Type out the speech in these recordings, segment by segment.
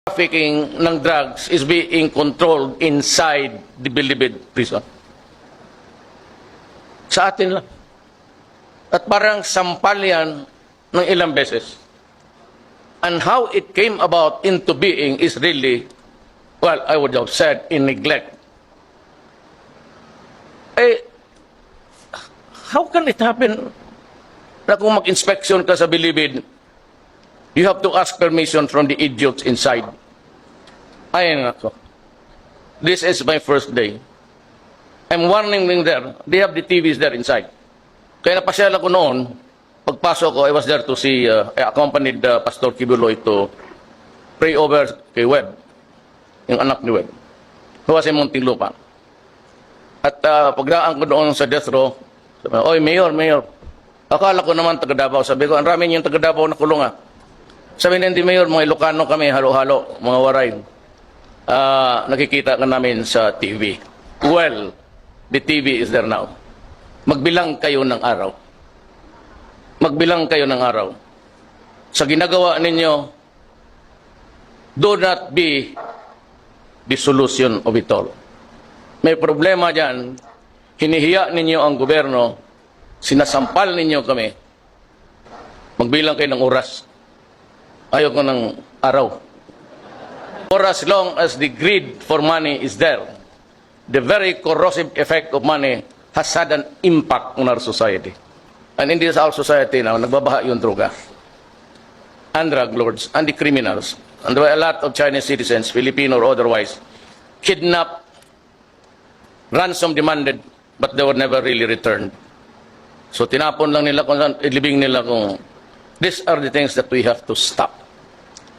trafficking ng drugs is being controlled inside the Bilibid prison. Sa atin lang. At parang sampal yan ng ilang beses. And how it came about into being is really, well, I would have said, in neglect. How can it happen na kung mag-inspection ka sa Bilibid, you have to ask permission from the idiots inside? Ay, nako. This is my first day. I'm warning them there. They have the TVs there inside. Kaya napasyal ako noon, pagpasok ko, I was there to see, I accompanied Pastor Kibuloy to pray over kay Webb, yung anak ni Webb, who was in Muntinlupa. At pagdaan ko doon sa death row, sabi, oy, Mayor, akala ko naman taga Davao. Sabi ko, ang rami niyong taga Davao na kulong ah. Sabi na hindi, Mayor, mga Ilocano kami, halo-halo, mga waray. Nakikita ka namin sa TV. Well, the TV is there now. Magbilang kayo ng araw. Magbilang kayo ng araw. Sa ginagawa ninyo, do not be the solution of it all. May problema dyan, hinihiya ninyo ang gobyerno, sinasampal ninyo kami, magbilang kayo ng oras. Ayaw ko ng araw. For as long as the greed for money is there, the very corrosive effect of money has had an impact on our society. And in this our society now, nagbabaha yung droga. And drug lords, and the criminals. And there were a lot of Chinese citizens, Filipino or otherwise, kidnapped, ransom demanded, but they were never really returned. So tinapon lang nila, ilibing nila kung these are the things that we have to stop.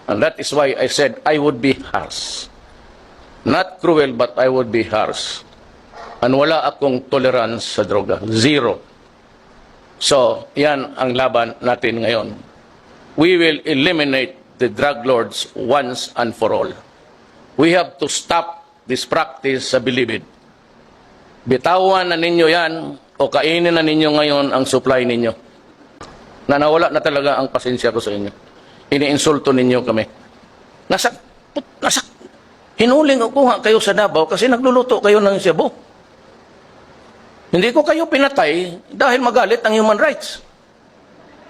And that is why I said I would be harsh. Not cruel, but I would be harsh. And wala akong tolerance sa droga. Zero. So, yan ang laban natin ngayon. We will eliminate the drug lords once and for all. We have to stop this practice sa Bilibid. Bitawan na ninyo yan o kainin na ninyo ngayon ang supply ninyo. Na nawala na talaga ang pasensya ko sa inyo. Iniinsulto ninyo kami. Hinuling o kuha kayo sa Davao kasi nagluluto kayo ng Cebu. Hindi ko kayo pinatay dahil magalit ang human rights.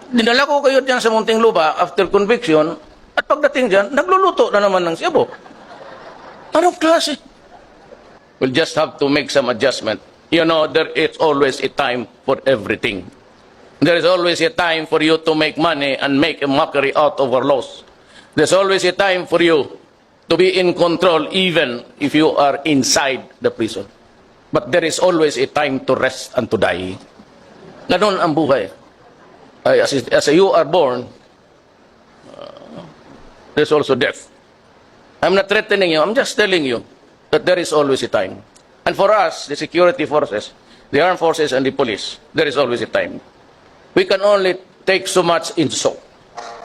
Dinala ko kayo dyan sa Muntinlupa after conviction at pagdating dyan, nagluluto na naman ng Cebu. Anong klase? We'll just have to make some adjustment. You know, there is always a time for everything. There is always a time for you to make money and make a mockery out of our laws. There's always a time for you to be in control even if you are inside the prison. But there is always a time to rest and to die. Ganon ang buhay. As you are born, there's also death. I'm not threatening you. I'm just telling you that there is always a time. And for us, the security forces, the armed forces and the police, there is always a time. We can only take so much in so.